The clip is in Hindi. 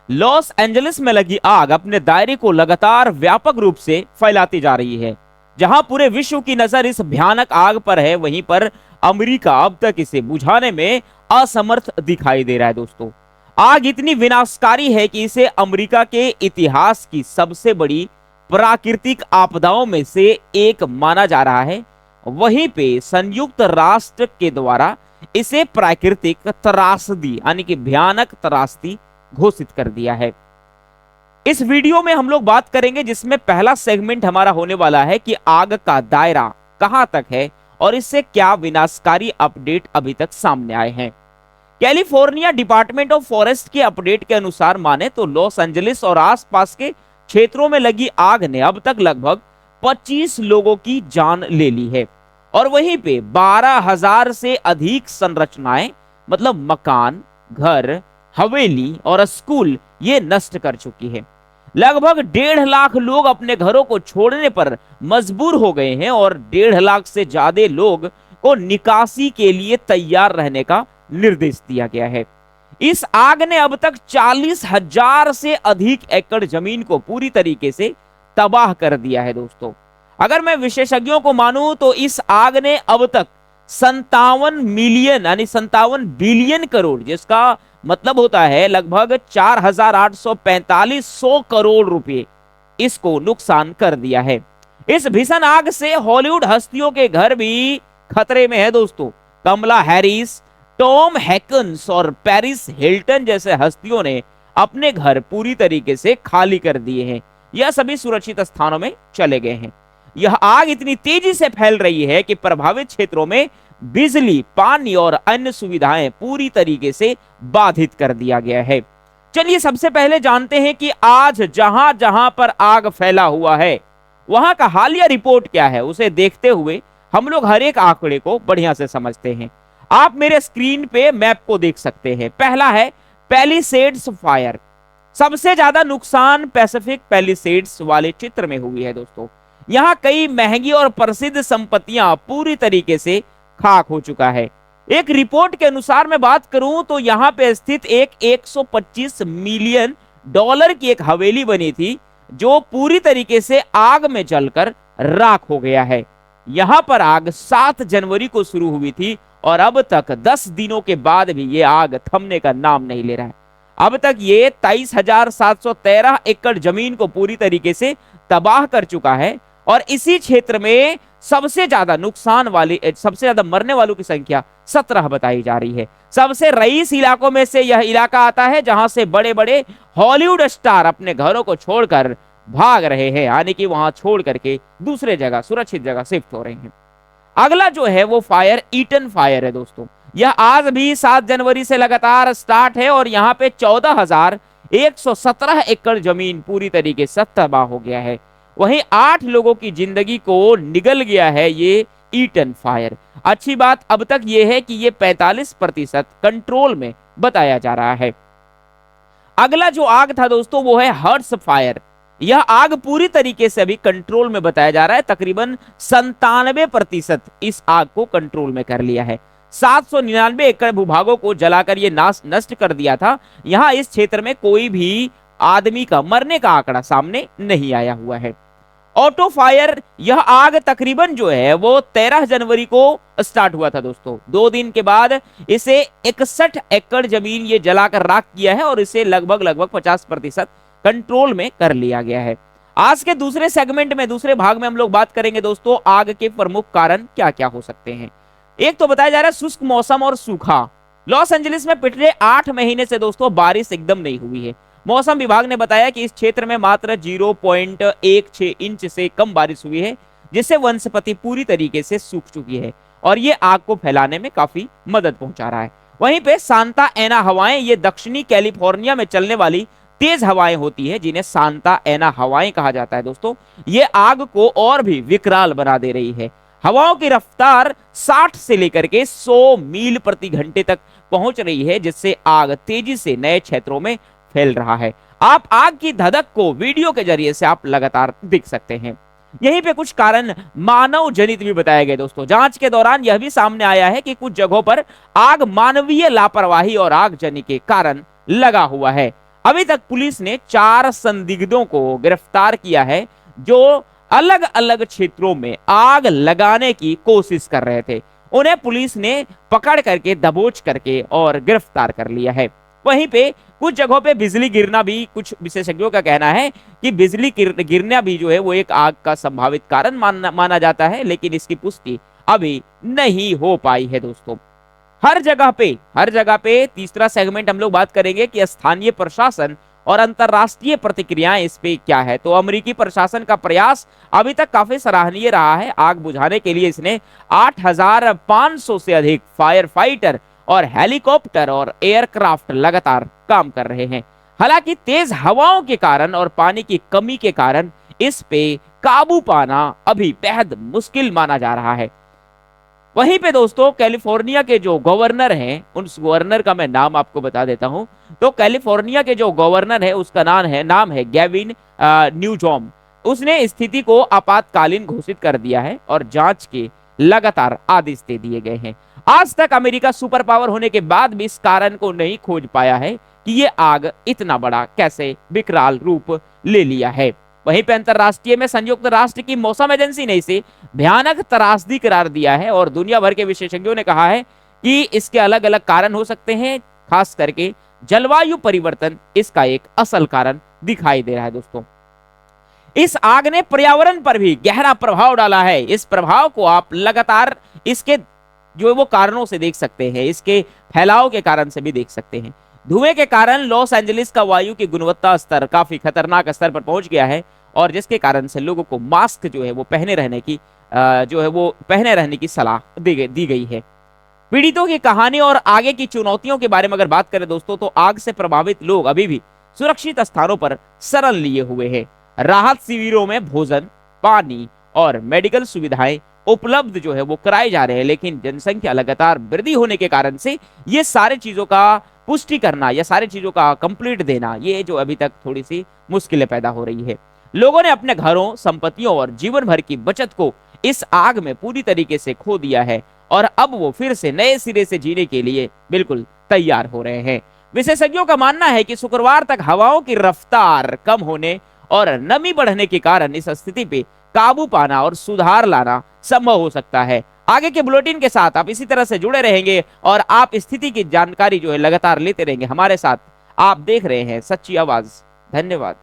लॉस एंजलिस में लगी आग अपने दायरे को लगातार व्यापक रूप से फैलाती जा रही है। जहां पूरे विश्व की नजर इस भयानक आग पर है, वहीं पर अमेरिका अब तक इसे बुझाने में असमर्थ दिखाई दे रहा है। दोस्तों, आग इतनी विनाशकारी है कि इसे अमेरिका के इतिहास की सबसे बड़ी प्राकृतिक आपदाओं में से एक माना जा रहा है। वहीं पे संयुक्त राष्ट्र के द्वारा इसे प्राकृतिक त्रासदी यानी कि भयानक त्रासदी घोषित कर दिया है। इस वीडियो में हम लोग बात करेंगे, जिसमें पहला सेगमेंट हमारा होने वाला है कि आग का दायरा कहां तक है और इससे क्या विनाशकारी अपडेट अभी तक सामने आए हैं। कैलिफोर्निया डिपार्टमेंट ऑफ फॉरेस्ट के अपडेट के अनुसार माने तो लॉस एंजलिस और आसपास के क्षेत्रों में लगी आग ने अब तक लगभग 25 लोगों की जान ले ली है और वहीं पे 12,000 से अधिक संरचनाएं, मतलब मकान, घर, हवेली और स्कूल ये नष्ट कर चुकी है। लगभग 1.5 लाख लोग अपने घरों को छोड़ने पर मजबूर हो गए हैं और 1.5 लाख से ज्यादा लोग को निकासी के लिए तैयार रहने का निर्देश दिया गया है। इस आग ने अब तक 40,000 से अधिक एकड़ जमीन को पूरी तरीके से तबाह कर दिया है। दोस्तों, अगर मैं विशेषज्ञों को मानूं तो इस आग ने अब तक 57 मिलियन यानी 57 बिलियन करोड़, जिसका मतलब होता है लगभग 4,845 करोड़ रुपए, इसको नुकसान कर दिया है। इस भीषण आग से हॉलीवुड हस्तियों के घर भी खतरे में है। दोस्तों, कमला हैरिस, टॉम हैंक्स और पेरिस हिल्टन जैसे हस्तियों ने अपने घर पूरी तरीके से खाली कर दिए हैं। यह सभी सुरक्षित स्थानों में चले गए हैं। यह आग इतनी तेजी से फैल रही है कि प्रभावित क्षेत्रों में बिजली, पानी और अन्य सुविधाएं पूरी तरीके से बाधित कर दिया गया है। चलिए सबसे पहले जानते हैं कि आज जहां जहां पर आग फैला हुआ है वहां का हालिया रिपोर्ट क्या है। उसे देखते हुए हम लोग हर एक आंकड़े को बढ़िया से समझते हैं। आप मेरे स्क्रीन पे मैप को देख सकते हैं। पहला है पैलिसेड्स फायर। सबसे ज्यादा नुकसान पैसिफिक पैलिसेड्स वाले चित्र में हुई है। दोस्तों, यहां कई महंगी और प्रसिद्ध संपत्तियां पूरी तरीके से खाक हो चुका है। एक रिपोर्ट के अनुसार मैं बात करूं तो यहां पे स्थित एक 125 मिलियन डॉलर की एक हवेली बनी थी, जो पूरी तरीके से आग में जलकर राख हो गया है। यहां पर आग 7 जनवरी को शुरू हुई थी और अब तक 10 दिनों के बाद भी ये आग थमने का नाम नहीं ले रहा है। अब तक ये 23,713 एकड़ जमीन को पूरी तरीके से तबाह कर चुका है और इसी क्षेत्र में सबसे ज्यादा नुकसान वाले, सबसे ज्यादा मरने वालों की संख्या 17 बताई जा रही है। सबसे रईस इलाकों में से यह इलाका आता है जहां से बड़े बड़े हॉलीवुड स्टार अपने घरों को छोड़कर भाग रहे हैं, यानी कि वहां छोड़ करके दूसरे जगह, सुरक्षित जगह शिफ्ट हो रहे हैं। अगला जो है वो फायर ईटन फायर है। दोस्तों, यह आज भी 7 जनवरी से लगातार स्टार्ट है और यहाँ पे 14,117 एकड़ जमीन पूरी तरीके से तबाह हो गया है। वहीं 8 लोगों की जिंदगी को निगल गया है ये ईटन फायर। अच्छी बात अब तक ये है कि ये 45% कंट्रोल में बताया जा रहा है। अगला जो आग था दोस्तों वो है हर्ट्स फायर। यह आग पूरी तरीके से अभी कंट्रोल में बताया जा रहा है। तकरीबन 97% इस आग को कंट्रोल में कर लिया है। 799 एकड़ भूभागों को जलाकर ये नष्ट कर दिया था। यहां इस क्षेत्र में कोई भी आदमी का मरने का आंकड़ा सामने नहीं आया हुआ है। ऑटो फायर, यह आग तकरीबन जो है वो 13 जनवरी को स्टार्ट हुआ था। दोस्तों, 2 दिन के बाद इसे 61 एकड़ जमीन ये जलाकर राख किया है और इसे लगभग 50% कंट्रोल में कर लिया गया है। आज के दूसरे सेगमेंट में, दूसरे भाग में हम लोग बात करेंगे दोस्तों आग के प्रमुख कारण क्या क्या हो सकते हैं। एक तो बताया जा रहा है शुष्क मौसम और सूखा। लॉस एंजलिस में पिछले 8 महीने से दोस्तों बारिश एकदम नहीं हुई है। मौसम विभाग ने बताया कि इस क्षेत्र में मात्र 0.16 इंच से कम बारिश हुई है, जिससे वनस्पति पूरी तरीके से सूख चुकी है और ये आग को फैलाने में काफी मदद पहुंचा रहा है। वहीं पे सांता एना हवाएं, ये दक्षिणी कैलिफोर्निया में चलने वाली तेज हवाएं होती है, जिन्हें सांता एना हवाएं कहा जाता है। दोस्तों, ये आग को और भी विकराल बना दे रही है। हवाओं की रफ्तार 60 से लेकर के 100 मील प्रति घंटे तक पहुंच रही है, जिससे आग तेजी से नए क्षेत्रों में फैल रहा है। आप आग की धधक को वीडियो के जरिए से आप लगातार देख सकते हैं। यहीं पे कुछ कारण मानव जनित भी बताए गए। दोस्तों, जांच के दौरान यह भी सामने आया है कि कुछ जगहों पर आग मानवीय लापरवाही और आगजनी के कारण लगा हुआ है। अभी तक पुलिस ने 4 संदिग्धों को गिरफ्तार किया है जो अलग अलग क्षेत्रों में आग लगाने की कोशिश कर रहे थे। उन्हें पुलिस ने पकड़ करके दबोच करके और गिरफ्तार कर लिया है। वहीं पे कुछ जगहों पे बिजली गिरना भी, कुछ विशेषज्ञों का कहना है कि बिजली गिरना भी जो है वो एक आग का संभावित कारण माना जाता है, लेकिन इसकी पुष्टि अभी नहीं हो पाई है दोस्तों। हर जगह पे तीसरा सेगमेंट हम लोग बात करेंगे कि स्थानीय प्रशासन और अंतरराष्ट्रीय प्रतिक्रियाएं इस पे क्या है। तो अमेरिकी प्रशासन का प्रयास अभी तक काफी सराहनीय रहा है। आग बुझाने के लिए इसने 8,500 से अधिक फायर फाइटर और हेलीकॉप्टर और एयरक्राफ्ट लगातार काम कर रहे हैं। हालांकि तेज हवाओं के कारण और पानी की कमी के कारण इस पे काबू पाना अभी बेहद मुश्किल माना जा रहा है। वहीं पे दोस्तों कैलिफोर्निया के जो गवर्नर हैं, उस गवर्नर का मैं नाम आपको बता देता हूं। तो कैलिफोर्निया के जो गवर्नर है उसका नाम है गैविन न्यूजॉम। उसने स्थिति को आपातकालीन घोषित कर दिया है और जांच के लगातार आदेश दे दिए गए हैं। आज तक अमेरिका सुपर पावर होने के बाद भी इस कारण को नहीं खोज पाया है कि ये आग इतना बड़ा कैसे विकराल रूप ले लिया है। वहीं पे अंतरराष्ट्रीय में संयुक्त राष्ट्र की मौसम एजेंसी ने इसे भयानक त्रासदी करार दिया है और दुनिया भर के विशेषज्ञों ने कहा है कि इसके अलग अलग कारण हो सकते हैं, खास करके जलवायु परिवर्तन इसका एक असल कारण दिखाई दे रहा है। दोस्तों इस आग ने पर्यावरण पर भी गहरा प्रभाव डाला है। इस प्रभाव को आप लगातार इसके जो वो कारणों से देख सकते हैं, इसके फैलाव के कारण से भी देख सकते हैं। धुएं के कारण लॉस एंजलिस का वायु की गुणवत्ता स्तर काफी खतरनाक स्तर पर पहुंच गया है और जिसके कारण से लोगों को मास्क जो है वो पहने रहने की सलाह दी गई है। पीड़ितों की कहानी और आगे की चुनौतियों के बारे में अगर बात करें दोस्तों, तो आग से प्रभावित लोग अभी भी सुरक्षित स्थानों पर शरण लिए हुए हैं। राहत शिविरों में भोजन, पानी और मेडिकल सुविधाएं उपलब्ध जो है वो कराए जा रहे हैं, लेकिन जनसंख्या लगातार वृद्धि होने के कारण से ये सारी चीजों का पुष्टि करना या सारी चीजों का कंप्लीट देना, ये जो अभी तक थोड़ी सी मुश्किलें पैदा हो रही है। लोगों ने अपने घरों, संपत्तियों और जीवन भर की बचत को इस आग में पूरी तरीके से खो दिया है और अब वो फिर से नए सिरे से जीने के लिए बिल्कुल तैयार हो रहे हैं। विशेषज्ञों का मानना है कि शुक्रवार तक हवाओं की रफ्तार कम होने और नमी बढ़ने के कारण इस स्थिति पे काबू पाना और सुधार लाना संभव हो सकता है। आगे के बुलेटिन के साथ आप इसी तरह से जुड़े रहेंगे और आप स्थिति की जानकारी जो है लगातार लेते रहेंगे हमारे साथ। आप देख रहे हैं सच्ची आवाज। धन्यवाद।